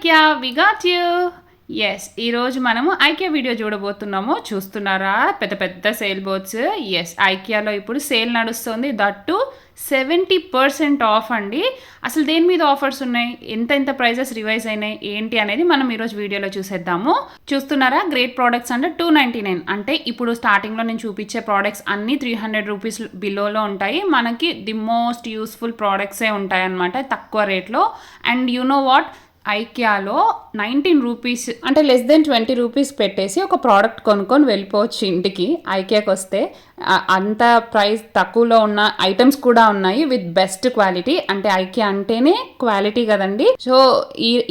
IKEA, we got you. Yes ఈరోజు మనము IKEA video చూడబోతున్నాము. చూస్తున్నారా పెద్ద పెద్ద సేల్ బోర్డ్స్. ఎస్ ఐకియాలో ఇప్పుడు సేల్ నడుస్తుంది, దట్టు 70% ఆఫ్ అండి. అసలు దేని మీద ఆఫర్స్ ఉన్నాయి, ఎంత ప్రైజెస్ రివైజ్ అయినాయి ఏంటి అనేది మనం ఈరోజు వీడియోలో చూసేద్దాము. చూస్తున్నారా గ్రేట్ ప్రోడక్ట్స్ అంటే 299. అంటే ఇప్పుడు స్టార్టింగ్లో నేను చూపించే ప్రోడక్ట్స్ అన్నీ 300 రూపీస్ బిలోలో ఉంటాయి. మనకి ది మోస్ట్ యూస్ఫుల్ ప్రోడక్ట్సే ఉంటాయి అన్నమాట తక్కువ రేట్లో. అండ్ యు నో వాట్, ఐకియాలో 19 రూపీస్ అంటే లెస్ దెన్ 20 రూపీస్ పెట్టేసి ఒక ప్రోడక్ట్ కొనుక్కొని వెళ్ళిపోవచ్చు ఇంటికి. ఐకియాకి వస్తే అంత ప్రైస్ తక్కువలో ఉన్న ఐటమ్స్ కూడా ఉన్నాయి విత్ బెస్ట్ క్వాలిటీ. అంటే ఐకియా అంటేనే క్వాలిటీ కదండి. సో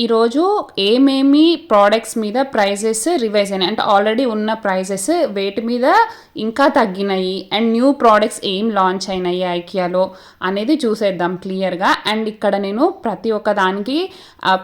ఈరోజు ఏమేమి ప్రోడక్ట్స్ మీద ప్రైజెస్ రివైజ్ అయినాయి, అంటే ఆల్రెడీ ఉన్న ప్రైజెస్ వేటి మీద ఇంకా తగ్గినాయి, అండ్ న్యూ ప్రోడక్ట్స్ ఏం లాంచ్ అయినాయి ఐకియాలో అనేది చూసేద్దాం క్లియర్గా. అండ్ ఇక్కడ నేను ప్రతి ఒక్క దానికి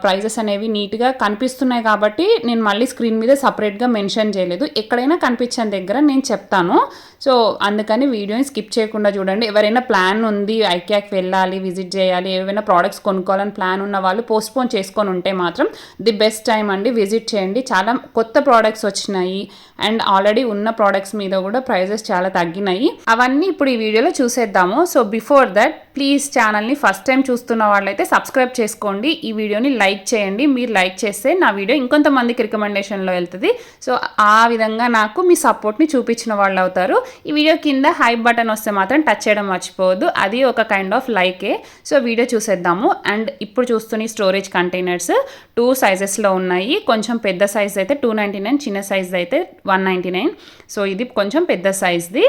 ప్రైజెస్ అనేవి నీట్గా కనిపిస్తున్నాయి కాబట్టి నేను మళ్ళీ స్క్రీన్ మీద సపరేట్గా మెన్షన్ చేయలేదు. ఎక్కడైనా కనిపించిన దగ్గర నేను చెప్తాను. సో అందుకని వీడియోని స్కిప్ చేయకుండా చూడండి. ఎవరైనా ప్లాన్ ఉంది ఐకియాకి వెళ్ళాలి, విజిట్ చేయాలి, ఏవైనా ప్రోడక్ట్స్ కొనుక్కోవాలని ప్లాన్ ఉన్న వాళ్ళు పోస్ట్పోన్ చేసుకొని ఉంటే మాత్రం ది బెస్ట్ టైం అండి, విజిట్ చేయండి. చాలా కొత్త ప్రోడక్ట్స్ వచ్చినాయి అండ్ ఆల్రెడీ ఉన్న ప్రోడక్ట్స్ మీద కూడా ప్రైజెస్ చాలా తగ్గినాయి. అవన్నీ ఇప్పుడు ఈ వీడియోలో చూసేద్దాము. సో బిఫోర్ దట్ ప్లీజ్ ఛానల్ని ఫస్ట్ టైం చూస్తున్న వాళ్ళైతే సబ్స్క్రైబ్ చేసుకోండి, ఈ వీడియోని లైక్ చేయండి. మీరు లైక్ చేస్తే నా వీడియో ఇంకొంతమందికి రికమెండేషన్లో వెళ్తుంది. సో ఆ విధంగా నాకు మీ సపోర్ట్ని చూపించిన వాళ్ళు అవుతారు. ఈ వీడియో కింద హైప్ బటన్ వస్తే మాత్రం టచ్ చేయడం మర్చిపోవద్దు, అది ఒక కైండ్ ఆఫ్ లైకే. సో వీడియో చూసేద్దాము. అండ్ ఇప్పుడు చూస్తున్న స్టోరేజ్ కంటైనర్స్ 2 సైజెస్లో ఉన్నాయి. కొంచెం పెద్ద సైజ్ అయితే 299, చిన్న సైజ్ అయితే 199. సో ఇది కొంచెం పెద్ద సైజ్ది.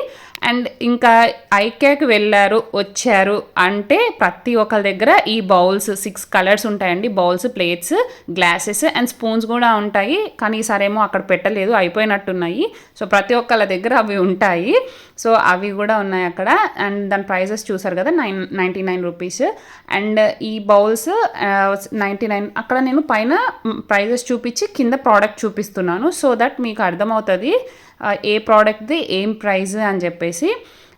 అండ్ ఇంకా ఐకియాకి వచ్చారు అంటే ప్రతి ఒక్కరి దగ్గర ఈ బౌల్స్ 6 కలర్స్ ఉంటాయండి. Bowls, plates, glasses and spoons కూడా ఉంటాయి. కానీ ఈసారేమో అక్కడ పెట్టలేదు, అయిపోయినట్టున్నాయి. సో ప్రతి ఒక్కళ్ళ దగ్గర అవి ఉంటాయి. సో అవి కూడా ఉన్నాయి అక్కడ. అండ్ దాని ప్రైజెస్ చూసారు కదా, 99 రూపీస్. అండ్ ఈ బౌల్స్ 99. అక్కడ నేను పైన ప్రైజెస్ చూపించి కింద ప్రోడక్ట్ చూపిస్తున్నాను, సో దట్ మీకు అర్థమవుతుంది ఏ ప్రోడక్ట్ది ఏం ప్రైజ్ అని చెప్పేసి.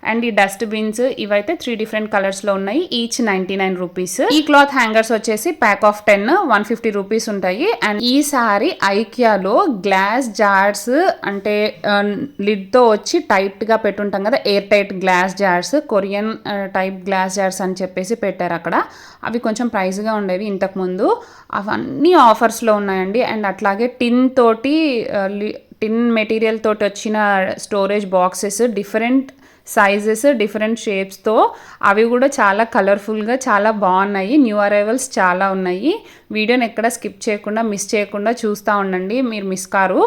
అండ్ ఈ డస్ట్ బిన్స్ ఇవైతే 3 డిఫరెంట్ కలర్స్లో ఉన్నాయి, ఈచ్ 99 రూపీస్. ఈ క్లాత్ హ్యాంగర్స్ వచ్చేసి ప్యాక్ ఆఫ్ 10 150 రూపీస్ ఉంటాయి. అండ్ ఈసారి ఐకియాలో గ్లాస్ జార్స్ అంటే లిడ్తో వచ్చి టైట్గా పెట్టుంటాం కదా, air tight glass jars, Korean type glass jars అని చెప్పేసి పెట్టారు అక్కడ. అవి కొంచెం ప్రైస్గా ఉండేవి ఇంతకుముందు, అవన్నీ ఆఫర్స్లో ఉన్నాయండి. అండ్ అట్లాగే టిన్ మెటీరియల్ తోటి వచ్చిన storage boxes, different sizes, different షేప్స్తో, అవి కూడా చాలా కలర్ఫుల్గా చాలా బాగున్నాయి. న్యూ అరైవల్స్ చాలా ఉన్నాయి. వీడియోని ఎక్కడ స్కిప్ చేయకుండా మిస్ చేయకుండా చూస్తూ ఉండండి, మీరు మిస్ కారు.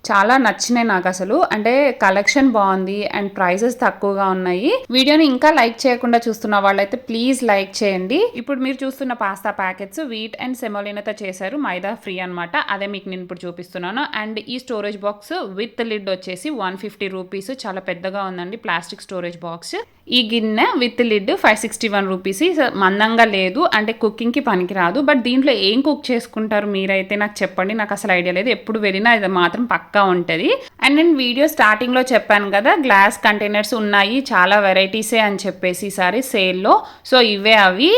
చాలా నచ్చినాయి నాకు అసలు. అంటే కలెక్షన్ బాగుంది అండ్ ప్రైసెస్ తక్కువగా ఉన్నాయి. వీడియోని ఇంకా లైక్ చేయకుండా చూస్తున్న వాళ్ళైతే ప్లీజ్ లైక్ చేయండి. ఇప్పుడు మీరు చూస్తున్న పాస్తా ప్యాకెట్స్ వీట్ అండ్ సెమోలినాతో చేశారు, మైదా ఫ్రీ అనమాట. అదే మీకు నేను ఇప్పుడు చూపిస్తున్నాను. అండ్ ఈ స్టోరేజ్ బాక్స్ విత్ లిడ్ వచ్చేసి 150 రూపీస్. చాలా పెద్దగా ఉందండి ప్లాస్టిక్ స్టోరేజ్ బాక్స్. ఈ గిన్నె విత్ లిడ్ 561 రూపీస్. మందంగా లేదు, అంటే కుకింగ్కి పనికిరాదు. బట్ దీంట్లో ఏం కుక్ చేసుకుంటారు మీరైతే నాకు చెప్పండి, నాకు అసలు ఐడియా లేదు. ఎప్పుడు వెళ్ళినా ఇది మాత్రం పక్కా ఉంటుంది. అండ్ నేను వీడియో స్టార్టింగ్లో చెప్పాను కదా, గ్లాస్ కంటైనర్స్ ఉన్నాయి చాలా వెరైటీసే అని చెప్పేసి ఈసారి సేల్లో. సో ఇవే అవి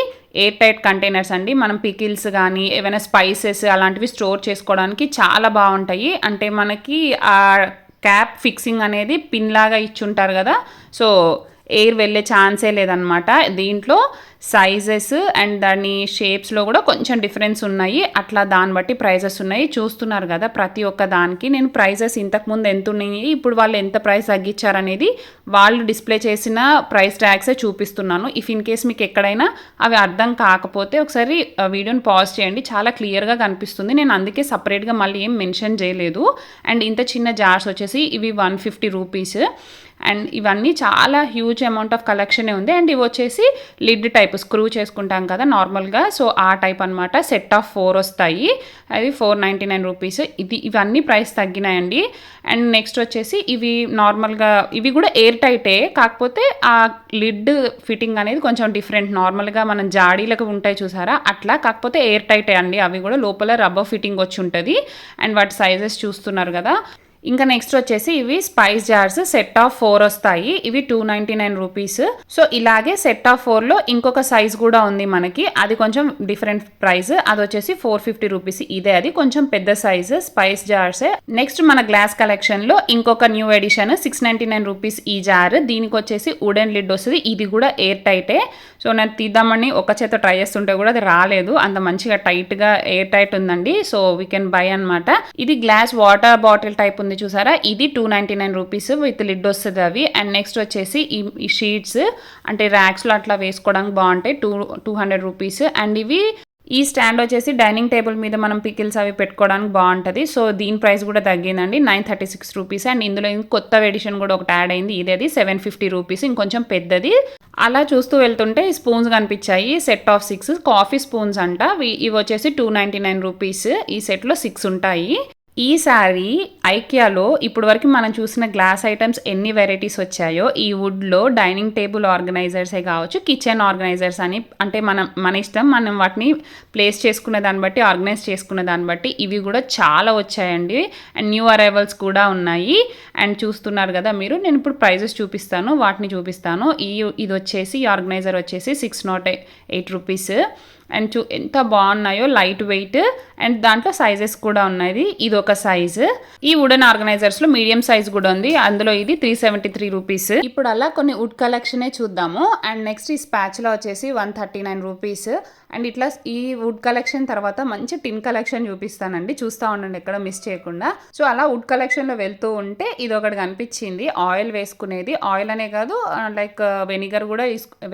ఎయిర్ టైట్ కంటైనర్స్ అండి. మనం పికిల్స్ కానీ ఏమైనా స్పైసెస్ అలాంటివి స్టోర్ చేసుకోవడానికి చాలా బాగుంటాయి. అంటే మనకి ఆ క్యాప్ ఫిక్సింగ్ అనేది పిన్ లాగా ఇచ్చుంటారు కదా, సో ఎయిర్ వెళ్ళే ఛాన్సే లేదనమాట. దీంట్లో సైజెస్ అండ్ దాని షేప్స్లో కూడా కొంచెం డిఫరెన్స్ ఉన్నాయి. అట్లా దాన్ని బట్టి ప్రైజెస్ ఉన్నాయి. చూస్తున్నారు కదా ప్రతి ఒక్క దానికి నేను ప్రైజెస్ ఇంతకుముందు ఎంత ఉన్నాయి, ఇప్పుడు వాళ్ళు ఎంత ప్రైస్ తగ్గించారనేది వాళ్ళు డిస్ప్లే చేసిన ప్రైస్ ట్యాగ్సే చూపిస్తున్నాను. ఇఫ్ ఇన్ కేస్ మీకు ఎక్కడైనా అవి అర్థం కాకపోతే ఒకసారి వీడియోని పాజ్ చేయండి, చాలా క్లియర్గా కనిపిస్తుంది. నేను అందుకే సపరేట్గా మళ్ళీ ఏం మెన్షన్ చేయలేదు. అండ్ ఇంత చిన్న జార్స్ వచ్చేసి ఇవి 150 రూపీస్. అండ్ ఇవన్నీ చాలా హ్యూజ్ అమౌంట్ ఆఫ్ కలెక్షనే ఉంది. అండ్ ఇవి వచ్చేసి లిడ్ టైప్ స్క్రూ చేసుకుంటాం కదా నార్మల్గా, సో ఆ టైప్ అనమాట. సెట్ ఆఫ్ 4 వస్తాయి, అది 499 రూపీస్. ఇవన్నీ ప్రైస్ తగ్గినాయండి. అండ్ నెక్స్ట్ వచ్చేసి ఇవి నార్మల్గా, ఇవి కూడా ఎయిర్ టైటే, కాకపోతే ఆ లిడ్ ఫిట్టింగ్ అనేది కొంచెం డిఫరెంట్. నార్మల్గా మనం జాడీలకు ఉంటాయి చూసారా అట్లా, కాకపోతే ఎయిర్ టైటే అండి. అవి కూడా లోపల రబ్బర్ ఫిట్టింగ్ వచ్చి ఉంటుంది. అండ్ వాటి సైజెస్ చూస్తున్నారు కదా. ఇంకా నెక్స్ట్ వచ్చేసి ఇవి స్పైస్ జార్స్ సెట్ ఆఫ్ 4 వస్తాయి. ఇవి 299 రూపీస్. సో ఇలాగే సెట్ ఆఫ్ 4లో ఇంకొక సైజ్ కూడా ఉంది మనకి, అది కొంచెం డిఫరెంట్ ప్రైస్, అది వచ్చేసి 450 రూపీస్. ఇదే అది కొంచెం పెద్ద సైజ్ స్పైస్ జార్స్. నెక్స్ట్ మన గ్లాస్ కలెక్షన్ లో ఇంకొక న్యూ ఎడిషన్ 699 రూపీస్ ఈ జార్. దీనికి వచ్చేసి వుడెన్ లిడ్ వస్తుంది. ఇది కూడా ఎయిర్ టైటే. సో నేను తీద్దామని ఒక చేత ట్రై చేస్తుంటే కూడా అది రాలేదు, అంత మంచిగా టైట్ గా ఎయిర్ టైట్ ఉందండి. సో వీ కెన్ బై అనమాట. ఇది గ్లాస్ వాటర్ బాటిల్ టైప్ ఉంది చూసారా, ఇది 299 రూపీస్ విత్ లిడ్ వస్తుంది అవి. అండ్ నెక్స్ట్ వచ్చేసి ఈ షీట్స్ అంటే ర్యాక్స్లో అట్లా వేసుకోవడానికి బాగుంటాయి, 200 రూపీస్. అండ్ ఇవి ఈ స్టాండ్ వచ్చేసి డైనింగ్ టేబుల్ మీద మనం పికిల్స్ అవి పెట్టుకోవడానికి బాగుంటుంది. సో దీని ప్రైస్ కూడా తగ్గిందండి, 936 రూపీస్. అండ్ ఇందులో కొత్త ఎడిషన్ కూడా ఒకటి యాడ్ అయింది, ఇదేది 750 రూపీస్, ఇంకొంచెం పెద్దది. అలా చూస్తూ వెళ్తుంటే స్పూన్స్ కనిపించాయి, సెట్ ఆఫ్ 6 కాఫీ స్పూన్స్ అంట. ఇవి వచ్చేసి 299 రూపీస్. ఈ సెట్లో 6 ఉంటాయి. ఈసారి ఐకియాలో ఇప్పుడు వరకు మనం చూసిన గ్లాస్ ఐటమ్స్ ఎన్ని వెరైటీస్ వచ్చాయో ఈ వుడ్లో డైనింగ్ టేబుల్ ఆర్గనైజర్సే కావచ్చు, కిచెన్ ఆర్గనైజర్స్ అని, అంటే మన ఇష్టం, మనం వాటిని ప్లేస్ చేసుకునే దాన్ని బట్టి, ఆర్గనైజ్ చేసుకునే దాన్ని బట్టి ఇవి కూడా చాలా వచ్చాయండి. అండ్ న్యూ అరైవల్స్ కూడా ఉన్నాయి. అండ్ చూస్తున్నారు కదా మీరు, నేను ఇప్పుడు ప్రైజెస్ చూపిస్తాను, వాటిని చూపిస్తాను. ఇది వచ్చేసి ఈ ఆర్గనైజర్ వచ్చేసి 608 రూపీస్. అండ్ ఎంత బాగున్నాయో, లైట్ వెయిట్. అండ్ దాంట్లో సైజెస్ కూడా ఉన్నాయి. ఇది ఒక సైజు. ఈ వుడెన్ ఆర్గనైజర్స్లో మీడియం సైజ్ కూడా ఉంది, అందులో ఇది 373 రూపీస్. ఇప్పుడు అలా కొన్ని వుడ్ కలెక్షనే చూద్దాము. అండ్ నెక్స్ట్ ఈ స్పాచులా వచ్చేసి 139 రూపీస్. అండ్ ఇట్లా ఈ వుడ్ కలెక్షన్ తర్వాత మంచి టిన్ కలెక్షన్ చూపిస్తానండి, చూస్తూ ఉండండి ఎక్కడ మిస్ చేయకుండా. సో అలా వుడ్ కలెక్షన్లో వెళ్తూ ఉంటే ఇది ఒకటి కనిపించింది, ఆయిల్ వేసుకునేది. ఆయిల్ అనే కాదు, లైక్ వెనిగర్ కూడా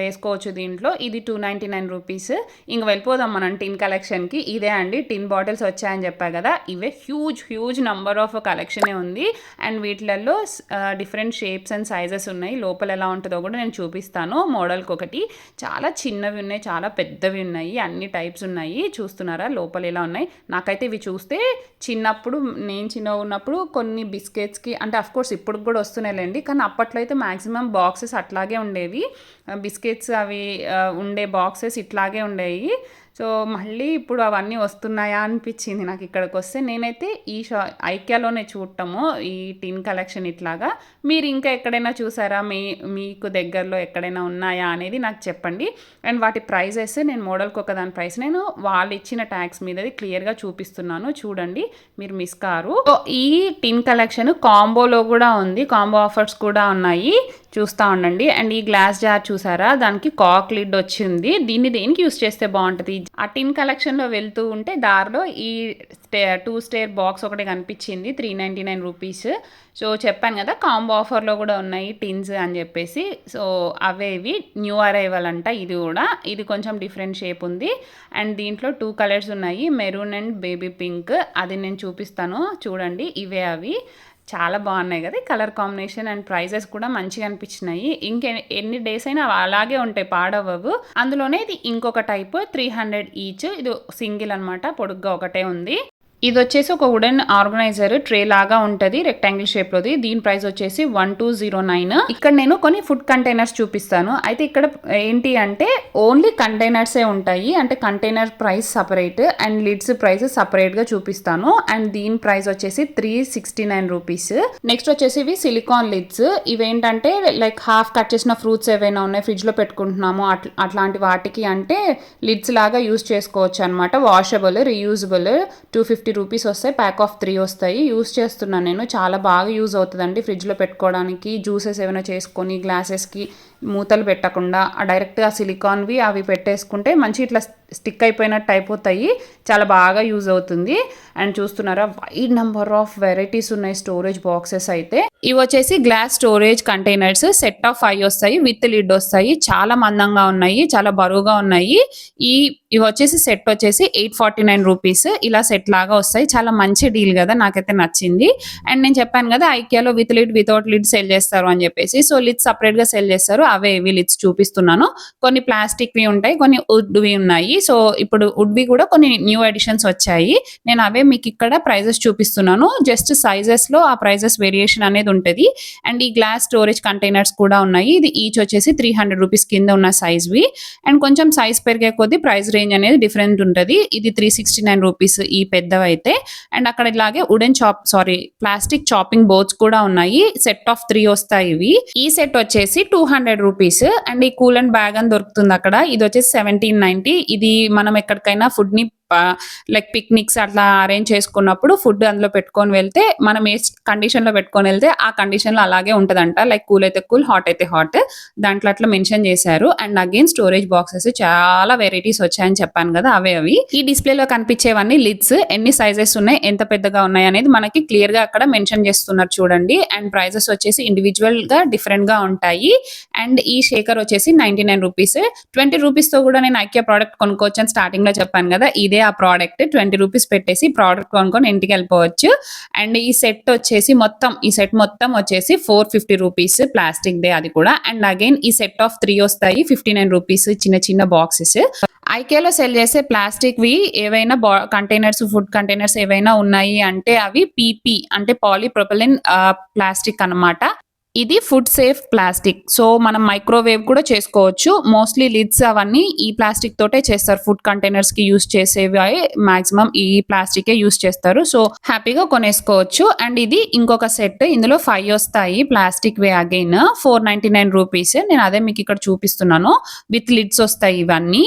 వేసుకోవచ్చు దీంట్లో. ఇది 299 రూపీస్. ఇంకా వెళ్ళిపోదాం మనం టిన్ కలెక్షన్కి. ఇదే అండి టిన్ బాటిల్స్ వచ్చాయని చెప్పా కదా, ఇవే హ్యూజ్ నంబర్ ఆఫ్ కలెక్షనే ఉంది. అండ్ వీటిలలో డిఫరెంట్ షేప్స్ అండ్ సైజెస్ ఉన్నాయి. లోపల ఎలా ఉంటుందో కూడా నేను చూపిస్తాను. మోడల్కి ఒకటి చాలా చిన్నవి ఉన్నాయి, చాలా పెద్దవి ఉన్నాయి, అన్ని టైప్స్ ఉన్నాయి. చూస్తున్నారా లోపల ఎలా ఉన్నాయి? నాకైతే ఇవి చూస్తే చిన్నప్పుడు, నేను చిన్నగా ఉన్నప్పుడు కొన్ని బిస్కెట్స్కి, అంటే అఫ్కోర్స్ ఇప్పుడు కూడా వస్తున్నాయిలేండి, కానీ అప్పట్లో అయితే మ్యాక్సిమం బాక్సెస్ అట్లాగే ఉండేవి. బిస్కెట్స్ అవి ఉండే బాక్సెస్ ఇట్లాగే ఉండేవి. సో మళ్ళీ ఇప్పుడు అవన్నీ వస్తున్నాయా అనిపించింది నాకు ఇక్కడికి వస్తే. నేనైతే ఈ ఐకియాలోనే చూడటము ఈ టిన్ కలెక్షన్ ఇట్లాగా. మీరు ఇంకా ఎక్కడైనా చూసారా, మీకు దగ్గరలో ఎక్కడైనా ఉన్నాయా అనేది నాకు చెప్పండి. అండ్ వాటి ప్రైజెస్ నేను మోడల్కి ఒక దాని ప్రైస్ నేను వాళ్ళు ఇచ్చిన ట్యాగ్స్ మీదది క్లియర్గా చూపిస్తున్నాను, చూడండి, మీరు మిస్ కారు. సో ఈ టిన్ కలెక్షన్ కాంబోలో కూడా ఉంది, కాంబో ఆఫర్స్ కూడా ఉన్నాయి, చూస్తూ ఉండండి. అండ్ ఈ గ్లాస్ జార్ చూసారా, దానికి కాక్ లిడ్ వచ్చింది. దీన్ని దేనికి యూస్ చేస్తే బాగుంటుంది? ఆ టిన్ కలెక్షన్లో వెళ్తూ ఉంటే దారిలో ఈ 2 స్టేర్ బాక్స్ ఒకటి కనిపించింది, 399 రూపీస్. సో చెప్పాను కదా కాంబో ఆఫర్లో కూడా ఉన్నాయి టిన్స్ అని చెప్పేసి. సో అవే ఇవి న్యూ అరైవల్ అంట. ఇది కొంచెం డిఫరెంట్ షేప్ ఉంది. అండ్ దీంట్లో 2 కలర్స్ ఉన్నాయి, మెరూన్ అండ్ బేబీ పింక్. అది నేను చూపిస్తాను, చూడండి. ఇవే అవి చాలా బాగున్నాయి కదా కలర్ కాంబినేషన్. అండ్ ప్రైజెస్ కూడా మంచిగా అనిపించినాయి. ఎన్ని డేస్ అయినా అలాగే ఉంటాయి, పాడవవు. అందులోనే ఇది ఇంకొక టైప్ 300 ఈచ్. ఇది సింగిల్ అనమాట, పొడుగ్గా ఒకటే ఉంది. ఇది వచ్చేసి ఒక వుడెన్ ఆర్గనైజర్ ట్రే లాగా ఉంటుంది, రెక్టాంగిల్ షేప్ లోది. దీని ప్రైస్ వచ్చేసి 1209. ఇక్కడ నేను కొన్ని ఫుడ్ కంటైనర్స్ చూపిస్తాను. అయితే ఇక్కడ ఏంటి అంటే ఓన్లీ కంటైనర్సే ఉంటాయి, అంటే container price separate and lids price separate గా చూపిస్తాను. అండ్ దీని ప్రైస్ వచ్చేసి 369 రూపీస్. నెక్స్ట్ వచ్చేసి ఇవి సిలికాన్ లిడ్స్. ఇవేంటంటే లైక్ హాఫ్ కట్ చేసిన ఫ్రూట్స్ ఏవైనా ఉన్నాయి ఫ్రిడ్జ్ లో పెట్టుకుంటున్నాము అట్లాంటి వాటికి అంటే లిడ్స్ లాగా యూజ్ చేసుకోవచ్చు అనమాట. Washable, reusable. 250 రూపీస్ వస్తాయి, ప్యాక్ ఆఫ్ 3 వస్తాయి. యూస్ చేస్తున్నాను నేను, చాలా బాగా యూజ్ అవుతుందండి ఫ్రిడ్జ్లో పెట్టుకోవడానికి. జ్యూసెస్ ఏమైనా చేసుకొని గ్లాసెస్కి మూతలు పెట్టకుండా డైరెక్ట్గా సిలికాన్వి అవి పెట్టేసుకుంటే మంచి ఇట్లా స్టిక్ అయిపోయినట్టు అయిపోతాయి, చాలా బాగా యూజ్ అవుతుంది. అండ్ చూస్తున్నారా వైడ్ నెంబర్ ఆఫ్ వెరైటీస్ ఉన్నాయి స్టోరేజ్ బాక్సెస్ అయితే. ఇవి వచ్చేసి glass storage containers set of 5 వస్తాయి, విత్ లిడ్ వస్తాయి. చాలా మందంగా ఉన్నాయి, చాలా బరువుగా ఉన్నాయి. ఇవి వచ్చేసి సెట్ వచ్చేసి 849 రూపీస్. ఇలా సెట్ లాగా వస్తాయి, చాలా మంచి డీల్ కదా, నాకైతే నచ్చింది. అండ్ నేను చెప్పాను కదా ఐకియాలో with lid without lid sell చేస్తారు అని చెప్పేసి. సో లిడ్స్ సపరేట్ గా సెల్ చేస్తారు, అవే ఇవి లిడ్స్ చూపిస్తున్నాను. కొన్ని ప్లాస్టిక్వి ఉంటాయి, కొన్ని వుడ్వి ఉన్నాయి. సో ఇప్పుడు వుడ్వి కూడా కొన్ని న్యూ ఎడిషన్స్ వచ్చాయి, నేను అవే మీకు ఇక్కడ ప్రైజెస్ చూపిస్తున్నాను. జస్ట్ సైజెస్ లో ఆ ప్రైజెస్ వేరియేషన్ అనేది ఉంటుంది. అండ్ ఈ గ్లాస్ స్టోరేజ్ కంటైనర్స్ కూడా ఉన్నాయి. ఇది ఈచ్ వచ్చేసి 300 రూపీస్ కింద ఉన్న సైజ్వి. అండ్ కొంచెం సైజ్ పెరిగే కొద్దీ ప్రైస్ రేంజ్ అనేది డిఫరెంట్ ఉంటుంది. ఇది 369 రూపీస్ ఈ పెద్దవి అయితే. అండ్ అక్కడ ఇలాగే ప్లాస్టిక్ చాపింగ్ బోర్డ్స్ కూడా ఉన్నాయి. సెట్ ఆఫ్ 3 వస్తాయి ఇవి. ఈ సెట్ వచ్చేసి 200 రూపీస్. అండ్ ఈ కూల్ అండ్ బ్యాగ్ అని దొరుకుతుంది అక్కడ. ఇది వచ్చేసి 1790. ఇది మనం ఎక్కడికైనా ఫుడ్ ని లైక్ పిక్నిక్స్ అట్లా అరేంజ్ చేసుకున్నప్పుడు ఫుడ్ అందులో పెట్టుకొని వెళ్తే మనం ఏ కండిషన్ లో పెట్టుకొని వెళ్తే ఆ కండిషన్ లో అలాగే ఉంటదంట. లైక్ కూల్ అయితే కూల్, హాట్ అయితే హాట్. దాంట్లో అట్లా మెన్షన్ చేశారు. అండ్ అగైన్ స్టోరేజ్ బాక్సెస్ చాలా వెరైటీస్ వచ్చాయని చెప్పాను కదా, అవి ఈ డిస్ప్లే లో కనిపించేవన్నీ లిడ్స్. ఎన్ని సైజెస్ ఉన్నాయి, ఎంత పెద్దగా ఉన్నాయి అనేది మనకి క్లియర్ గా అక్కడ మెన్షన్ చేస్తున్నారు చూడండి. అండ్ ప్రైజెస్ వచ్చేసి ఇండివిజువల్ గా డిఫరెంట్ గా ఉంటాయి. అండ్ ఈ షేకర్ వచ్చేసి 99 రూపీస్. 20 రూపీస్ తో కూడా నేను ఐకియా ప్రోడక్ట్ కొనుక్కోవచ్చు అని స్టార్టింగ్ లో చెప్పాను కదా, ఇదే ఆ ప్రోడక్ట్. 20 రూపీస్ పెట్టేసి ప్రోడక్ట్ కొనుక్కొని ఇంటికి వెళ్ళిపోవచ్చు. అండ్ ఈ సెట్ మొత్తం వచ్చేసి 450 రూపీస్, ప్లాస్టిక్ దే అది కూడా. అండ్ అగైన్ ఈ సెట్ ఆఫ్ 3 వస్తాయి 59 రూపీస్, చిన్న చిన్న బాక్సెస్. ఐకియాలో సెల్ చేసే ప్లాస్టిక్ వి ఏవైనా కంటైనర్స్, ఫుడ్ కంటైనర్స్ ఏవైనా ఉన్నాయి అంటే అవి పీపీ అంటే పాలీప్రొపిలిన్ ప్లాస్టిక్ అన్నమాట. ఇది ఫుడ్ సేఫ్ ప్లాస్టిక్. సో మనం మైక్రోవేవ్ కూడా చేసుకోవచ్చు. మోస్ట్లీ లిడ్స్ అవన్నీ ఈ ప్లాస్టిక్ తోటే చేస్తారు. ఫుడ్ కంటైనర్స్ కి యూస్ చేసేవి మాక్సిమం ఈ ప్లాస్టికే యూస్ చేస్తారు. సో హ్యాపీగా కొనేసుకోవచ్చు. అండ్ ఇది ఇంకొక సెట్. ఇందులో 5 వస్తాయి ప్లాస్టిక్ వే. Again 499 rupees. నేను అదే మీకు ఇక్కడ చూపిస్తున్నాను. విత్ లిడ్స్ వస్తాయి ఇవన్నీ.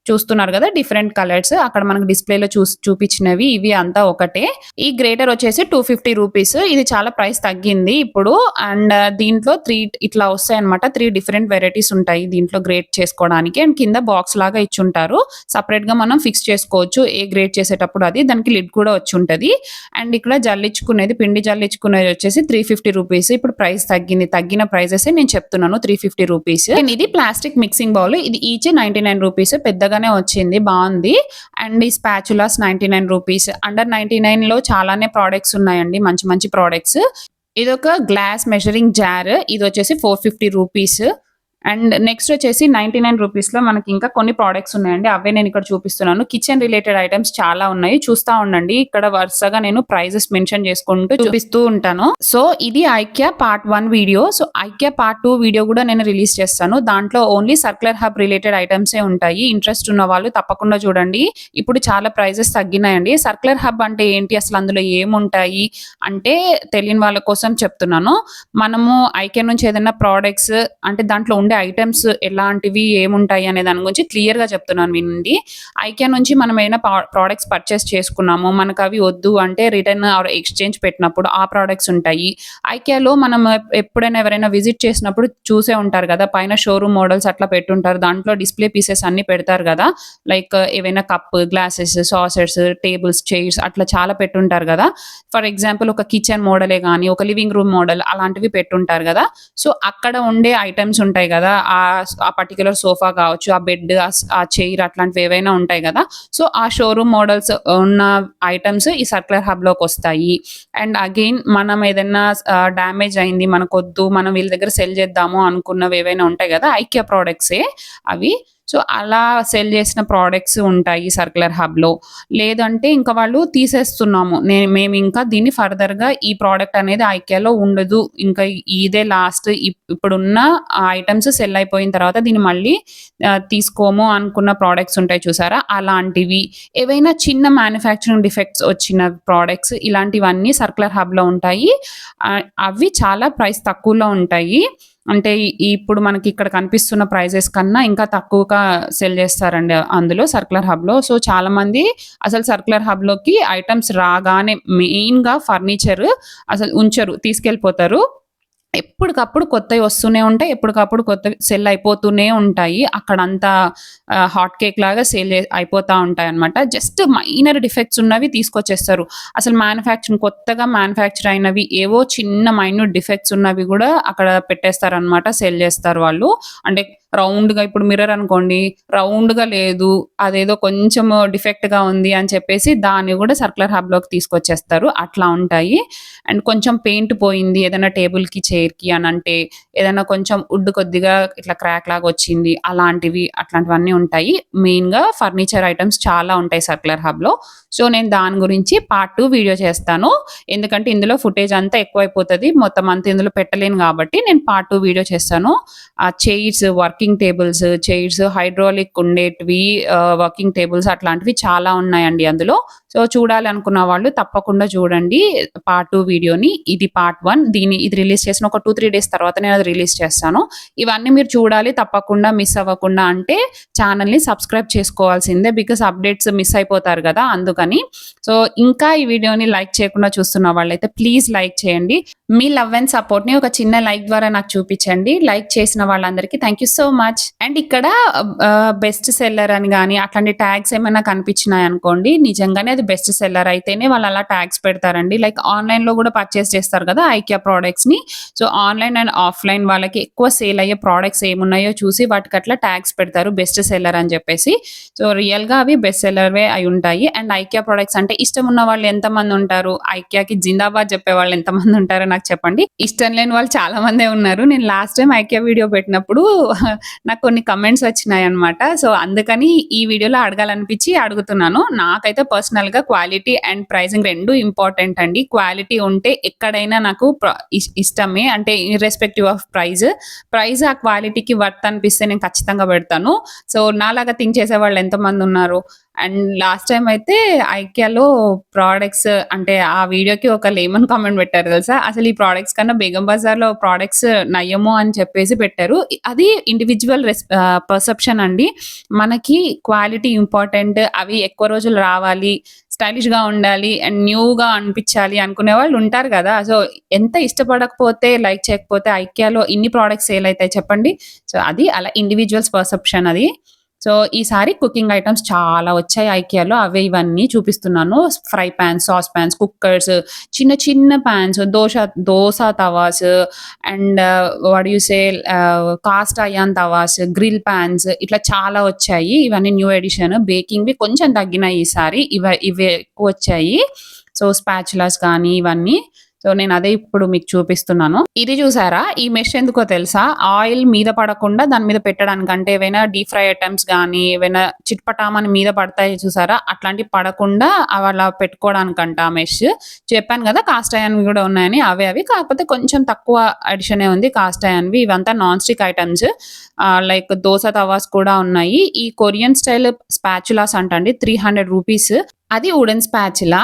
చూస్తున్నారు కదా డిఫరెంట్ కలర్స్. అక్కడ మనకు డిస్ప్లేలో చూపించినవి ఇవి అంతా ఒకటే. ఈ గ్రేటర్ వచ్చేసి 250 రూపీస్. ఇది చాలా ప్రైస్ తగ్గింది ఇప్పుడు. అండ్ దీంట్లో 3 ఇట్లా వస్తాయి అనమాట. 3 డిఫరెంట్ వెరైటీస్ ఉంటాయి దీంట్లో గ్రేట్ చేసుకోవడానికి. అండ్ కింద బాక్స్ లాగా ఇచ్చుంటారు. సపరేట్ గా మనం ఫిక్స్ చేసుకోవచ్చు ఏ గ్రేట్ చేసేటప్పుడు. అది దానికి లిడ్ కూడా వచ్చి ఉంటది. అండ్ ఇక్కడ పిండి జల్లించుకునేది వచ్చేసి 350 రూపీస్. ఇప్పుడు ప్రైస్ తగ్గింది. తగ్గిన ప్రైజెస్ నేను చెప్తున్నాను, 350 రూపీస్. ఇది ప్లాస్టిక్ మిక్సింగ్ బౌల్. ఇది ఈచ్ 99 రూపీస్. పెద్దగానే వచ్చింది, బాగుంది. అండ్ ఈ స్పాచులాస్ 99 రూపీస్. అండర్ 99 లో చాలానే ప్రోడక్ట్స్ ఉన్నాయండి, మంచి మంచి ప్రోడక్ట్స్. ఇది ఒక గ్లాస్ మెజరింగ్ జార్. ఇది వచ్చేసి 450 రూపీస్. అండ్ నెక్స్ట్ వచ్చేసి 99 రూపీస్ లో మనకి ఇంకా కొన్ని ప్రోడక్ట్స్ ఉన్నాయండి. అవే నేను ఇక్కడ చూపిస్తున్నాను. కిచెన్ రిలేటెడ్ ఐటమ్స్ చాలా ఉన్నాయి, చూస్తా ఉండండి. ఇక్కడ వరుసగా నేను ప్రైజెస్ మెన్షన్ చేసుకుంటూ చూపిస్తూ ఉంటాను. సో ఇది IKEA part 1 video. So IKEA part 2 video కూడా నేను రిలీజ్ చేస్తాను. దాంట్లో only circular hub related items ఏ ఉంటాయి. ఇంట్రెస్ట్ ఉన్న వాళ్ళు తప్పకుండా చూడండి. ఇప్పుడు చాలా ప్రైజెస్ తగ్గినాయండి. సర్క్యులర్ హబ్ అంటే ఏంటి, అసలు అందులో ఏముంటాయి అంటే తెలియని వాళ్ళ కోసం చెప్తున్నాను. మనము ఐకియా నుంచి ఏదైనా ప్రోడక్ట్స్ అంటే దాంట్లో ఐటమ్స్ ఎలాంటివి ఏముంటాయి అనే దాని గురించి క్లియర్ గా చెప్తున్నాను వినండి. ఐకియా నుంచి మనం ఏమైనా ప్రోడక్ట్స్ పర్చేస్ చేసుకున్నాము, మనకు అవి వద్దు అంటే రిటర్న్ ఆర్ ఎక్స్చేంజ్ పెట్టినప్పుడు ఆ ప్రోడక్ట్స్ ఉంటాయి. ఐకియాలో మనం ఎప్పుడైనా ఎవరైనా విజిట్ చేసినప్పుడు చూసే ఉంటారు కదా, పైన షోరూమ్ మోడల్స్ అట్లా పెట్టుంటారు. దాంట్లో డిస్ప్లే పీసెస్ అన్ని పెడతారు కదా, లైక్ ఏవైనా cup, glasses, saucers, tables, chairs అట్లా చాలా పెట్టుంటారు కదా. ఫర్ ఎగ్జాంపుల్ ఒక కిచెన్ మోడలే కానీ ఒక లివింగ్ రూమ్ మోడల్ అలాంటివి పెట్టుంటారు కదా. సో అక్కడ ఉండే ఐటమ్స్ ఉంటాయి కదా, ఆ పర్టికులర్ సోఫా కావచ్చు, ఆ బెడ్, ఆ చైర్ అట్లాంటివి ఏవైనా ఉంటాయి కదా. సో ఆ షోరూమ్ మోడల్స్ ఉన్న ఐటమ్స్ ఈ సర్క్యులర్ హబ్ లోకి వస్తాయి. అండ్ అగైన్ మనం ఏదైనా డ్యామేజ్ అయింది, మనకొద్దు, మనం వీళ్ళ దగ్గర సెల్ చేద్దాము అనుకున్నవి ఏవైనా ఉంటాయి కదా, ఐకియా ప్రోడక్ట్సే అవి. సో అలా సెల్ చేసిన ప్రోడక్ట్స్ ఉంటాయి సర్క్యులర్ హబ్ లో. లేదంటే ఇంకా వాళ్ళు తీసేస్తున్నాము, మేము ఇంకా దీన్ని ఫర్దర్ గా ఈ ప్రోడక్ట్ అనేది ఐకియాలో ఉండదు, ఇంకా ఇదే లాస్ట్, ఇప్పుడున్న ఐటమ్స్ సెల్ అయిపోయిన తర్వాత దీన్ని మళ్ళీ తీసుకోము అనుకున్న ప్రోడక్ట్స్ ఉంటాయి చూసారా, అలాంటివి. ఏవైనా చిన్న మ్యానుఫ్యాక్చరింగ్ డిఫెక్ట్స్ వచ్చిన ప్రోడక్ట్స్ ఇలాంటివన్నీ సర్క్యులర్ హబ్ లో ఉంటాయి. అవి చాలా ప్రైస్ తక్కువలో ఉంటాయి. అంటే ఇప్పుడు మనకి ఇక్కడ కనిపిస్తున్న ప్రైజెస్ కన్నా ఇంకా తక్కువగా సెల్ చేస్తారండి అందులో సర్క్యులర్ హబ్ లో. సో చాలా మంది అసలు సర్క్యులర్ హబ్ లోకి ఐటమ్స్ రాగానే మెయిన్ గా ఫర్నిచర్ అసలు ఉంచరు, తీసుకెళ్ళిపోతారు. ఎప్పటికప్పుడు కొత్తవి వస్తూనే ఉంటాయి, ఎప్పటికప్పుడు కొత్తవి సెల్ అయిపోతూనే ఉంటాయి. అక్కడంతా హాట్ కేక్ లాగా సేల్ అయిపోతూ ఉంటాయి అనమాట. జస్ట్ మైనర్ డిఫెక్ట్స్ ఉన్నవి తీసుకొచ్చేస్తారు. అసలు కొత్తగా మ్యానుఫ్యాక్చర్ అయినవి ఏవో చిన్న మైన్యూట్ డిఫెక్ట్స్ ఉన్నవి కూడా అక్కడ పెట్టేస్తారు అనమాట, సేల్ చేస్తారు వాళ్ళు. అంటే రౌండ్ గా, ఇప్పుడు మిర్రర్ అనుకోండి, రౌండ్ గా లేదు, అదేదో కొంచెం డిఫెక్ట్ గా ఉంది అని చెప్పేసి దాన్ని కూడా సర్క్యులర్ హబ్ లోకి తీసుకొచ్చేస్తారు. అట్లా ఉంటాయి. అండ్ కొంచెం పెయింట్ పోయింది ఏదైనా టేబుల్ కి, చైర్ కి అని అంటే, ఏదైనా కొంచెం వుడ్ కొద్దిగా ఇట్లా క్రాక్ లాగా వచ్చింది, అట్లాంటివన్నీ ఉంటాయి. మెయిన్ గా ఫర్నిచర్ ఐటమ్స్ చాలా ఉంటాయి సర్క్యులర్ హబ్ లో. సో నేను దాని గురించి పార్ట్ 2 వీడియో చేస్తాను. ఎందుకంటే ఇందులో ఫుటేజ్ అంతా ఎక్కువైపోతుంది, మొత్తం అంతా ఇందులో పెట్టలేను కాబట్టి నేను పార్ట్ 2 వీడియో చేస్తాను. ఆ chairs, working working tables, chairs, hydraulic ఉండేటివి, వర్కింగ్ టేబుల్స్ అట్లాంటివి చాలా ఉన్నాయండి అందులో. సో, చూడాలనుకున్న వాళ్ళు తప్పకుండా చూడండి పార్ట్ 2 వీడియోని. ఇది పార్ట్ 1. ఇది రిలీజ్ చేసిన ఒక 2, 3 డేస్ తర్వాత నేనది రిలీజ్ చేస్తాను. ఇవన్నీ మీరు చూడాలి తప్పకుండా మిస్ అవ్వకుండా అంటే ఛానెల్‌ని సబ్స్క్రైబ్ చేసుకోవాల్సిందే. బికాజ్ అప్డేట్స్ మిస్ అయిపోతారు గదా! అందుకని. సో, ఇంకా ఈ వీడియోని లైక్ చేయకుండా చూస్తున్న వాళ్ళైతే ప్లీజ్ లైక్ చేయండి. మీ లవ్ అండ్ సపోర్ట్‌ని ఒక చిన్న లైక్ ద్వారా నాకు చూపిచ్చండి. లైక్ చేసిన వాళ్ళందరికీ thank you so much. And ఇక్కడ బెస్ట్ సెల్లర్ అని గాని అట్లాంటి ట్యాగ్స్ ఏమైనా కనిపించినాయనుకోండి, నిజంగానే అది బెస్ట్ సెల్లర్ అయితేనే వాళ్ళు అలా ట్యాగ్స్ పెడతారండి. లైక్ ఆన్‌లైన్‌లో గూడా పర్చేస్ చేస్తారు గదా! ఐకియా ప్రొడక్ట్స్‌ని. సో, ఆన్‌లైన్ అండ్ ఆఫ్‌లైన్ వాళ్ళకి ఎక్కువ సేల్ అయ్యే ప్రొడక్ట్స్ ఏమున్నాయో చూసి వాటికి అట్లా ట్యాగ్స్ పెడతారు బెస్ట్ సెల్లర్ అని జెప్పేసి. సో, రియల్‌గా అవి బెస్ట్ సెల్లర్‌వే అయ్యుంటాయి. అండ్ ఐకియా ప్రొడక్ట్స్ అంటే ఇష్టం ఉన్న వాళ్ళు ఎంతమంది ఉంటారు? ఐకియాకి జిందాబాద్ చెప్పేవాళ్ళు ఎంతమంది ఉంటారో నాకు చెప్పండి. ఇష్టం లేని వాళ్ళు చాలా మందే ఉన్నారు. నేను లాస్ట్ టైమ్ ఐకియా వీడియో పెట్టినప్పుడు నాకు కొన్ని కమెంట్స్ వచ్చినాయన్నమాట. సో, అందుకని ఈ వీడియోలో అడగాలనిపించి అడుగుతున్నాను. నాకైతే పర్సనల్‌గా క్వాలిటీ అండ్ ప్రైజింగ్ 2 ఇంపార్టెంట్ అండి. క్వాలిటీ ఉంటే ఎక్కడైనా నాకు ఇష్టమే. అంటే ఇర్రెస్పెక్టివ్ ఆఫ్ ప్రైజ్ ఆ క్వాలిటీకి వర్త్ అనిపిస్తే నేను ఖచ్చితంగా పెడతాను. సో, నాలాగా థింక్ చేసేవాళ్ళు ఎంతమంది ఉన్నారు? అండ్ లాస్ట్ టైమ్ అయితే ఐకియాలో ప్రొడక్ట్స్ అంటే ఆ వీడియోకి ఒక లేమన్ కామెంట్ పెట్టారు తెలుసా? అసలు ఈ ప్రొడక్ట్స్ కన్నా బేగం బజార్‌లో ప్రొడక్ట్స్ నయము అని చెప్పేసి పెట్టారు. అది ఇండివిడ్యువల్ పర్సెప్షన్ అండి. మనకి క్వాలిటీ ఇంపార్టెంట్. అవి ఎక్కువ రోజులు రావాలి, స్టైలిష్‌గా ఉండాలి అండ్ న్యూగా అనిపించాలి అనుకునే వాళ్ళు ఉంటారు గదా! సో, ఎంత ఇష్టపడకపోతే, లైక్ చేయకపోతే ఐకియాలో ఇన్ని ప్రొడక్ట్స్ సేల్ అయితాయి చెప్పండి. సో, అది అలా ఇండివిడ్యువల్స్ పర్సెప్షన్ అది. సో, ఈసారి కుకింగ్ ఐటెమ్స్ చాలా వచ్చాయి ఐకియాలో. అవే ఇవన్నీ చూపిస్తున్నాను. Fry pans, sauce pans, cookers, చిన్న చిన్న pans, dosa tawas and what you say cast iron tawas, grill pans ఇట్లా చాలా వచ్చాయి. ఇవన్నీ న్యూ ఎడిషన్. బేకింగ్‌వి కొంచెం తగ్గినాయి ఈసారి. ఇవే ఎక్కువొచ్చాయి. సో, స్పాచులాస్ కానీ ఇవన్నీ. సో, నేనదే ఇప్పుడు మీకు చూపిస్తున్నాను. ఇది చూసారా? ఈ మెష్ ఎందుకో తెలుసా? ఆయిల్ మీద పడకుండా దాని మీద పెట్టడానికి. అంటే ఏవైనా డీప్ ఫ్రై ఐటెమ్స్ గానీ, ఏవైనా చిట్పటామని మీద పడతాయి చూసారా? అట్లాంటివి పడకుండా అలా పెట్టుకోవడానికంట ఆ మెష్. చెప్పాను గదా! కాస్ట్ అయన్‌వి గూడా ఉన్నాయని. అవే అవి. కాకపోతే కొంచెం తక్కువ ఎడిషనే ఉంది కాస్ట్ అయన్‌వి. ఇవంతా non stick items. Like dosa tawas కూడా ఉన్నాయి. ఈ కొరియన్ స్టైల్ స్పాచులాస్ అంటండి ₹300. అది వుడెన్ స్పాచులా.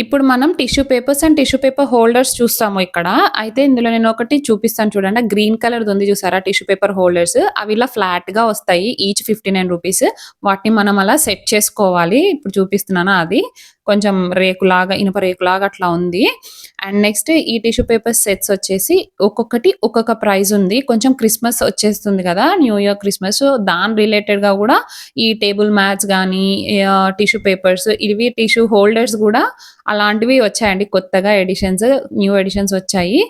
ఇప్పుడు మనం tissue papers and tissue paper holders చూస్తాము ఇక్కడ. అయితే ఇందులో నేను ఒకటి చూపిస్తాను చూడండి. గ్రీన్ కలర్‌ది ఉంది చూసారా టిష్యూ పేపర్ హోల్డర్స్. అవి ఇలా ఫ్లాట్‌గా వస్తాయి. ఈచ్ ₹59. వాటిని మనం అలా సెట్ చేసుకోవాలి. ఇప్పుడు చూపిస్తున్నాను అది. కొంచెం రేకులాగా, ఇనుప రేకులాగా అట్లా ఉంది. అండ్ నెక్స్ట్ ఈ టిష్యూ పేపర్ సెట్స్ వచ్చేసి ఒక్కొక్కటి ఒక్కొక్క ప్రైస్ ఉంది. కొంచెం క్రిస్మస్ వచ్చేస్తుంది కదా! New year, Christmas. సో, దాని రిలేటెడ్‌గా గూడా ఈ టేబుల్ మ్యాట్స్ గానీ, టిష్యూ పేపర్స్, ఇవి టిష్యూ హోల్డర్స్ గూడా అలాంటివి వచ్చాయండి కొత్తగా న్యూ ఎడిషన్స్ వచ్చాయి.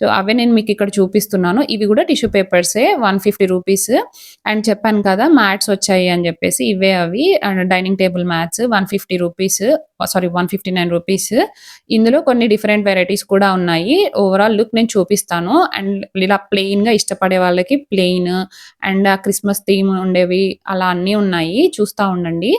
సో, అవే నేను మీకిక్కడ చూపిస్తున్నాను. ఇవి గూడా టిష్యూ పేపర్సే 150 రూపీస్. అండ్ చెప్పాను కదా! మ్యాట్స్ వచ్చాయి అని జెప్పేసి ఇవే అవి. And dining table mats 150 rupees. Sorry 159 rupees. ఇందులో కొన్ని డిఫరెంట్ వెరైటీస్ కూడా ఉన్నాయి. ఓవరాల్ లుక్ నేను చూపిస్తాను. అండ్ ఇలా ప్లెయిన్‌గా ఇష్టపడే వాళ్ళకి ప్లెయిన్ అండ్ ఆ క్రిస్మస్ థీమ్ ఉండేవి అలా అన్నీ ఉన్నాయి. చూస్తా ఉండండి.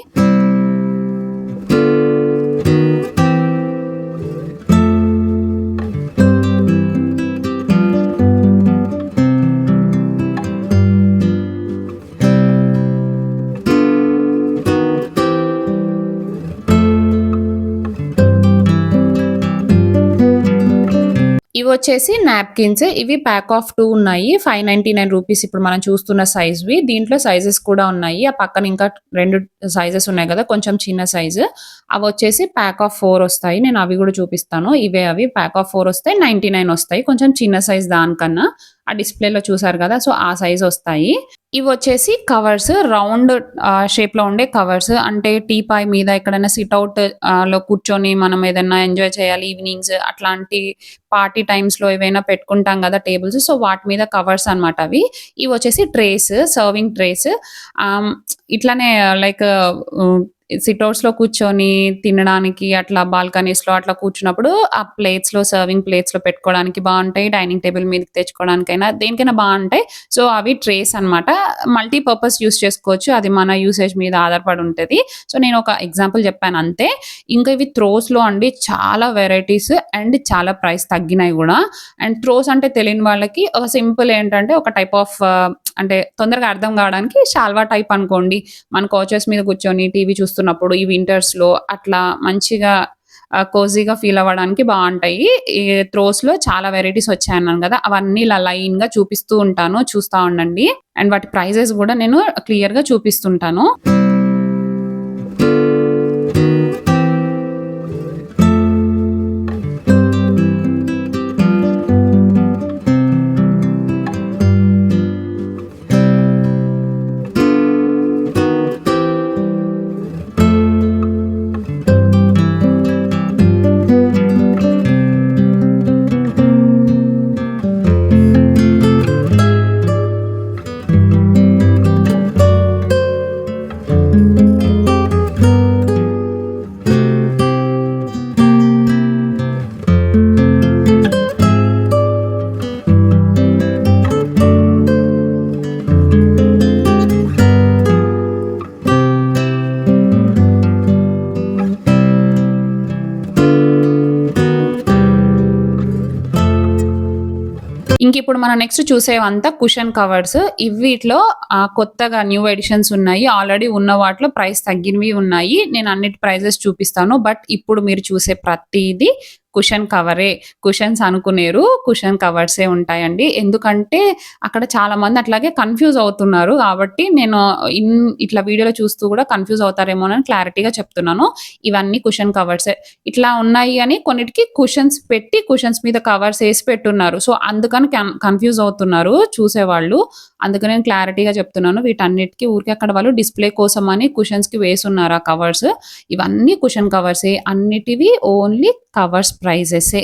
ఇవొచ్చేసి నాప్కిన్స్. ఇవి ప్యాక్ ఆఫ్ 2 ఉన్నాయి. 599 రూపీస్ ఇప్పుడు మనం చూస్తున్న సైజ్‌వి. దీంట్లో సైజెస్ కూడా ఉన్నాయి. ఆ పక్కన ఇంకా 2 సైజెస్ ఉన్నాయి గదా! కొంచెం చిన్న సైజు. అవొచ్చేసి ప్యాక్ ఆఫ్ 4 ఒస్తాయి. నేను అవి గూడా చూపిస్తాను. ఇవే అవి ప్యాక్ ఆఫ్ 4 ఒస్తాయి. 99 ఒస్తాయి. కొంచెం చిన్న సైజ్ దానికన్నా. ఆ డిస్‌ప్లేలో చూసారు గదా! సో, ఆ సైజ్ ఒస్తాయి. ఇవొచ్చేసి కవర్స్ రౌండ్ షేప్‌లో ఉండే కవర్స్. అంటే టీపాయ్ మీద ఎక్కడైనా సిట్ ఔట్ లో కూర్చొని మనం ఏదన్నా ఎంజాయ్ చేయాలి ఈవినింగ్స్ అట్లాంటి పార్టీ టైమ్స్‌లో ఏవైనా పెట్టుకుంటాం గదా! టేబుల్స్. సో, వాటి మీద కవర్స్ అన్నమాట అవి. ఇవొచ్చేసి ట్రేస్, సర్వింగ్ ట్రేస్. ఇట్లానే లైక్ హ్మ్, సిట్ ఔట్స్‌లో కూర్చొని తినడానికి అట్లా బాల్కనీస్‌లో అట్లా కూర్చున్నప్పుడు ఆ ప్లేట్స్‌లో సర్వింగ్ ప్లేట్స్‌లో పెట్టుకోవడానికి బావుంటాయి. డైనింగ్ టేబుల్ మీదకి తెచ్చుకోవడానికైనా దేనికైనా బావుంటాయి. సో, అవి ట్రేస్ అన్నమాట. మల్టీ పర్పస్ యూజ్ చేసుకోవచ్చు. అది మన యూసేజ్ మీద ఆధారపడి ఉంటది. సో, నేను ఒక ఎగ్జాంపుల్ చెప్పాను అంతే. ఇంకా ఇవి త్రోస్‌లో అండి చాలా వెరైటీస్ అండ్ చాలా ప్రైస్ తగ్గినాయి గూడా. అండ్ త్రోస్ అంటే తెలియని వాళ్ళకి ఒక సింపుల్ ఏంటంటే ఒక టైప్ ఆఫ్ అంటే తొందరగా అర్థం కావడానికి శాల్వా టైప్ అనుకోండి. మన కౌచెస్ మీద కూర్చొని టీవీ చూస్తున్నప్పుడు ఈ వింటర్స్‌లో అట్లా మంచిగా కోజీగా ఫీల్ అవ్వడానికి బావుంటాయి. ఈ త్రోస్‌లో చాలా వెరైటీస్ వచ్చాయన్నాను గదా! అవన్నీ ఇలా లైన్‌గా చూపిస్తూ ఉంటాను. చూస్తా ఉండండి. అండ్ వాటి ప్రైజెస్ గూడా నేను క్లియర్‌గా చూపిస్తుంటాను. ఇంకిప్పుడు మనం నెక్స్ట్ చూసేవంతా కుషన్ కవర్స్. ఇవిట్లో కొత్తగా న్యూ ఎడిషన్స్ ఉన్నాయి. ఆల్రెడీ ఉన్న వాటిలో ప్రైస్ తగ్గినవి ఉన్నాయి. నేను అన్నిటి ప్రైజెస్ చూపిస్తాను. బట్ ఇప్పుడు మీరు చూసే ప్రతీది కుషన్ కవరే. కుషన్స్ అనుకునేరు. కుషన్ కవర్సే ఉంటాయండి. ఎందుకంటే అక్కడ చాలామంది అట్లాగే కన్‌ఫ్యూజ్ అవుతున్నారు. కాబట్టి నేను ఇట్లా వీడియోలో చూస్తూ గూడా కన్‌ఫ్యూజ్ అవుతారేమోనని క్లారిటీగా చెప్తున్నాను. ఇవన్నీ కుషన్ కవర్సే. ఇట్లా ఉన్నాయి అని కొన్నిటికి కుషన్స్ పెట్టి కుషన్స్ మీద కవర్స్ ఏసి పెట్టున్నారు. సో, అందుకని కన్‌ఫ్యూజ్ అవుతున్నారు చూసేవాళ్ళు. అందుకని నేను క్లారిటీగా చెప్తున్నాను. వీటన్నిటికి ఊరికే అక్కడ వాళ్ళు డిస్‌ప్లే కోసమని కుషన్స్‌కి వేసున్నారు ఆ కవర్స్. ఇవన్నీ కుషన్ కవర్సే. అన్నిటివి ఓన్లీ కవర్స్ ప్రైజెసే.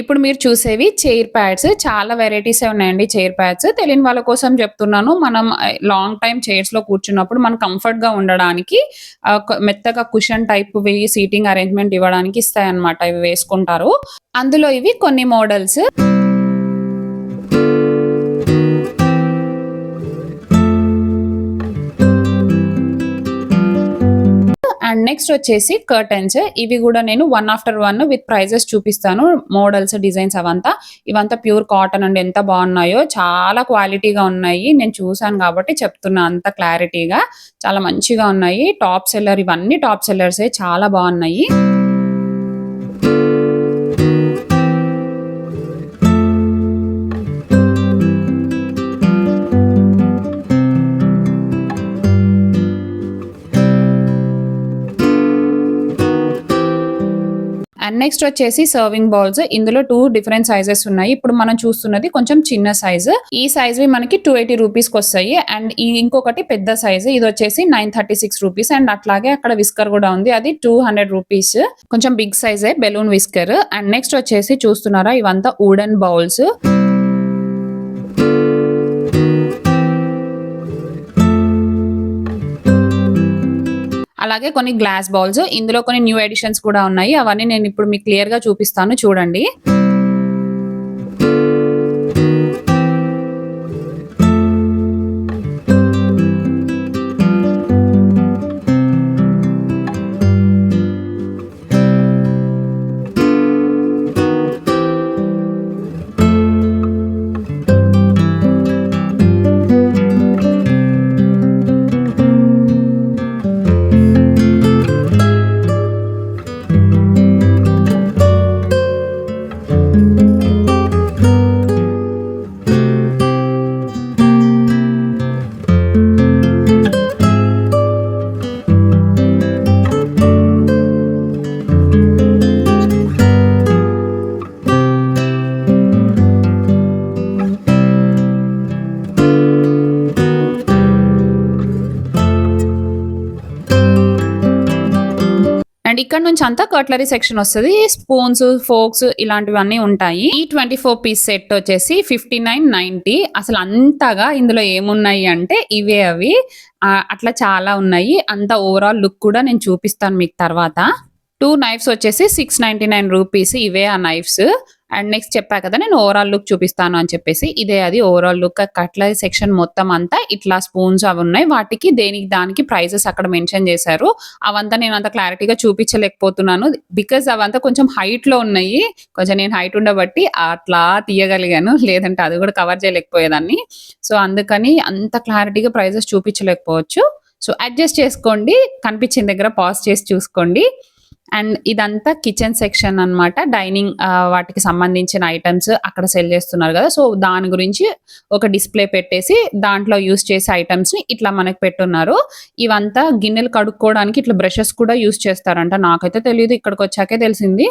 ఇప్పుడు మీరు చూసేవి చైర్ ప్యాడ్స్. చాలా వెరైటీసే ఉన్నాయండి చైర్ ప్యాడ్స్. తెలియని వాళ్ళ కోసం చెప్తున్నాను. మనం లాంగ్ టైమ్ చైర్స్‌లో కూర్చున్నప్పుడు మనం కంఫర్ట్‌గా ఉండడానికి మెత్తగా కుషన్ టైప్‌వి సీటింగ్ అరేంజ్‌మెంట్ ఇవ్వడానికి ఇస్తాయన్నమాట. ఇవి వేసుకుంటారు. అందులో ఇవి కొన్ని మోడల్స్. అండ్ నెక్స్ట్ వచ్చేసి కర్టెన్స్. ఇవి గూడా నేను one after one with prices చూపిస్తాను. మోడల్స్, డిజైన్స్ అవంతా. ఇవంతా ప్యూర్ కాటన్ అండి. ఎంత బాగున్నాయో. చాలా క్వాలిటీగా ఉన్నాయి. నేను చూసాను కాబట్టి చెప్తున్నా అంత క్లారిటీగా. చాలా మంచిగా ఉన్నాయి. టాప్ సెల్లర్ ఇవన్నీ టాప్ సెల్లర్సే. చాలా బాగున్నాయి. అండ్ నెక్స్ట్ వచ్చేసి సర్వింగ్ బౌల్స్. ఇందులో 2 డిఫరెంట్ సైజెస్ ఉన్నాయి. ఇప్పుడు మనం చూస్తున్నది కొంచెం చిన్న సైజు. ఈ సైజ్‌వి మనకి 280 రూపీస్‌కొస్తాయి. అండ్ ఇంకొకటి పెద్ద సైజు. ఇదొచ్చేసి 936 రూపీస్. అండ్ అట్లాగే అక్కడ విస్కర్ గూడా ఉంది. అది 200 రూపీస్. కొంచెం బిగ్ సైజే బెలూన్ విస్కర్. అండ్ నెక్స్ట్ వచ్చేసి చూస్తున్నారా ఇవంతా వుడెన్ బౌల్స్. అలాగే కొన్ని గ్లాస్ బౌల్స్. ఇందులో కొన్ని న్యూ ఎడిషన్స్ కూడా ఉన్నాయి. అవన్నీ నేను ఇప్పుడు మీకు క్లియర్‌గా చూపిస్తాను చూడండి. అండ్ ఇక్కడ నుంచి అంతా కట్లరీ సెక్షన్ వస్తది. స్పూన్స్, ఫోర్క్స్ ఇలాంటివన్నీ ఉంటాయి. ఈ 24 పీస్ సెట్ వచ్చేసి 59.90. అసలు అంతగా ఇందులో ఏమున్నాయి అంటే ఇవే అవి. అట్లా చాలా ఉన్నాయి. అంత ఓవరాల్ లుక్ కూడా నేను చూపిస్తాను మీకు తర్వాత. 2 నైఫ్స్ వచ్చేసి 699 రూపీస్. ఇవే ఆ నైఫ్స్. అండ్ నెక్స్ట్ చెప్పా కదా నేను ఓవరాల్ లుక్ చూపిస్తాను అని చెప్పేసి. ఇదే అది ఓవరాల్ లుక్. కట్లరీ సెక్షన్ మొత్తం అంతా ఇట్లా స్పూన్స్ అవి ఉన్నాయి. వాటికి దేనికి దానికి ప్రైజెస్ అక్కడ మెన్షన్ చేశారు. అవంతా నేను అంత క్లారిటీగా చూపించలేకపోతున్నాను. బికాజ్ అవంతా కొంచెం హైట్‌లో ఉన్నాయి. కొంచెం నేను హైట్ ఉండబట్టి అట్లా తీయగలిగాను. లేదంటే అది కూడా కవర్ చేయలేకపోయేదాన్ని. సో, అందుకని అంత క్లారిటీగా ప్రైజెస్ చూపించలేకపోవచ్చు. సో, అడ్జస్ట్ చేసుకోండి. కనిపించిన దగ్గర పాజ్ చేసి చూసుకోండి. అండ్ ఇదంతా కిచెన్ సెక్షన్ అన్నమాట. డైనింగ్ వాటికి సంబంధించిన ఐటెమ్స్ అక్కడ సేల్ చేస్తున్నారు కదా! సో, దాని గురించి ఒక డిస్‌ప్లే పెట్టేసి దాంట్లో యూజ్ చేసే ఐటెమ్స్‌ని ఇట్లా మనకు పెట్టున్నారు. ఇవంతా గిన్నెలు కడుక్కోవడానికి ఇట్లా బ్రషెస్ కూడా యూజ్ చేస్తారంట. నాకైతే తెలీదు. ఇక్కడికొచ్చాకే తెలిసింది.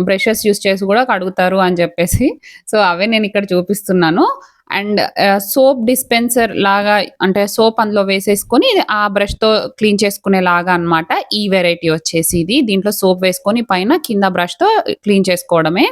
బ్రషెస్ యూజ్ చేసి కూడా కడుగుతారు అని చెప్పేసి. సో, అవే నేను ఇక్కడ చూపిస్తున్నాను. అండ్ సోప్ డిస్పెన్సర్ లాగా అంటే సోప్ అందులో వేసేసుకొని ఆ బ్రష్‌తో క్లీన్ చేసుకునేలాగా అన్నమాట. ఈ వెరైటీ వచ్చేసి ఇది. దీంట్లో సోప్ వేసుకొని పైన కింద బ్రష్‌తో క్లీన్ చేసుకోవడమే.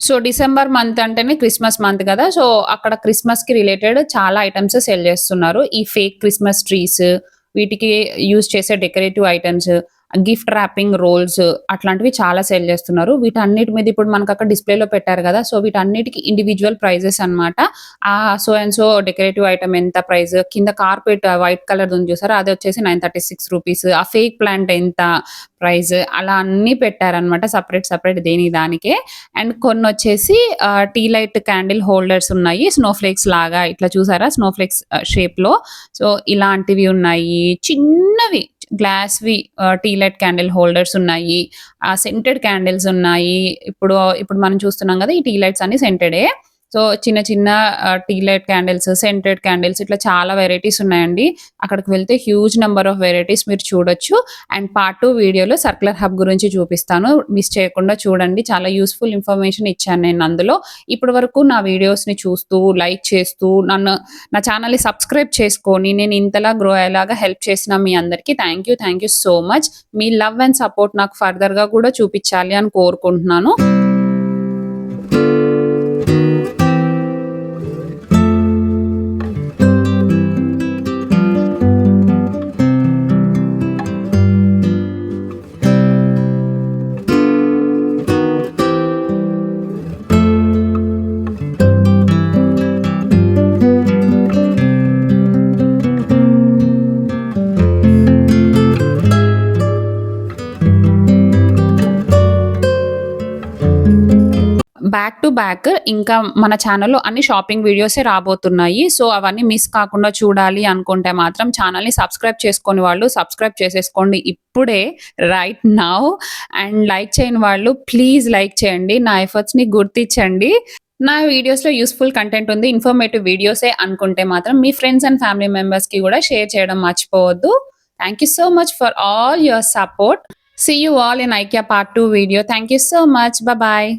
సో, డిసెంబర్ మంత్ అంటేనే క్రిస్మస్ మంత్ కదా! సో, అక్కడ క్రిస్మస్‌కి రిలేటెడ్ చాలా ఐటెమ్స్ సేల్ చేస్తున్నారు. ఈ ఫేక్ క్రిస్మస్ ట్రీస్, వీటికి యూజ్ చేసే decorative items, gift wrapping rolls అట్లాంటివి చాలా సేల్ చేస్తున్నారు. వీటన్నిటి మీద ఇప్పుడు మనకక్కడ డిస్‌ప్లేలో పెట్టారు కదా! సో, వీటన్నిటికి ఇండివిడ్యువల్ ప్రైజెస్ అన్నమాట. So and so decorative item ఎంత ప్రైస్, కింద కార్పెట్ వైట్ కలర్‌ది ఉంది చూసారా? అదొచ్చేసి 936 రూపీస్. ఆ ఫేక్ ప్లాంట్ ఎంత ప్రైస్ అలా అన్నీ పెట్టారన్నమాట. సెపరేట్ దేనికి దానికే. అండ్ కొన్నొచ్చేసి టీ లైట్ క్యాండిల్ హోల్డర్స్ ఉన్నాయి. స్నోఫ్లేక్స్ లాగా ఇట్లా చూసారా? స్నోఫ్లేక్స్ షేప్‌లో. సో, ఇలాంటివి ఉన్నాయి. చిన్నవి గ్లాస్‌వి టీ లైట్ క్యాండిల్ హోల్డర్స్ ఉన్నాయి. సెంటెడ్ క్యాండిల్స్ ఉన్నాయి. ఇప్పుడు మనం చూస్తున్నాం కదా! ఈ టీ లైట్స్ అన్నీ సెంటెడే. సో, చిన్న చిన్న tea light candles, scented candles ఇట్లా చాలా వెరైటీస్ ఉన్నాయండి. అక్కడికి వెళ్తే హ్యూజ్ నంబర్ ఆఫ్ వెరైటీస్ మీరు చూడొచ్చు. అండ్ పార్ట్ 2 వీడియోలో సర్క్యులర్ హబ్ గురించి చూపిస్తాను. మిస్ చేయకుండా చూడండి. చాలా యూజ్‌ఫుల్ ఇన్ఫర్మేషన్ ఇచ్చాను నేను అందులో. ఇప్పటి వరకు నా వీడియోస్‌ని చూస్తూ, లైక్ చేస్తూ, నా ఛానెల్‌ని సబ్స్క్రైబ్ చేసుకొని, నేను ఇంతలా గ్రో అయ్యేలాగా హెల్ప్ చేసిన మీ అందరికీ thank you so much. Me love and support నాకు ఫర్దర్‌గా కూడా చూపిచ్చాలి అని కోరుకుంటున్నాను. బ్యాక్ టు బ్యాక్ ఇంకా మన ఛానల్‌లో అన్ని షాపింగ్ వీడియోసే రాబోతున్నాయి. సో, అవన్నీ మిస్ కాకుండా చూడాలి అనుకుంటే మాత్రం ఛానల్‌ని సబ్స్క్రైబ్ చేసుకోని వాళ్ళు సబ్స్క్రైబ్ చేసేసుకోండి ఇప్పుడే రైట్ నౌ. అండ్ లైక్ చేయని వాళ్ళు ప్లీజ్ లైక్ చేయండి. నా ఎఫర్ట్స్‌ని గుర్తించండి. నా వీడియోస్‌లో యూజ్‌ఫుల్ కంటెంట్ ఉంది. ఇన్ఫర్మేటివ్ వీడియోసే అనుకుంటే మాత్రం మీ ఫ్రెండ్స్ అండ్ ఫ్యామిలీ మెంబర్స్‌కి కూడా షేర్ చేయడం మర్చిపోవద్దు. Thank you so much for all your support. See you all in IKEA part 2 video. Thank you so much. Bye.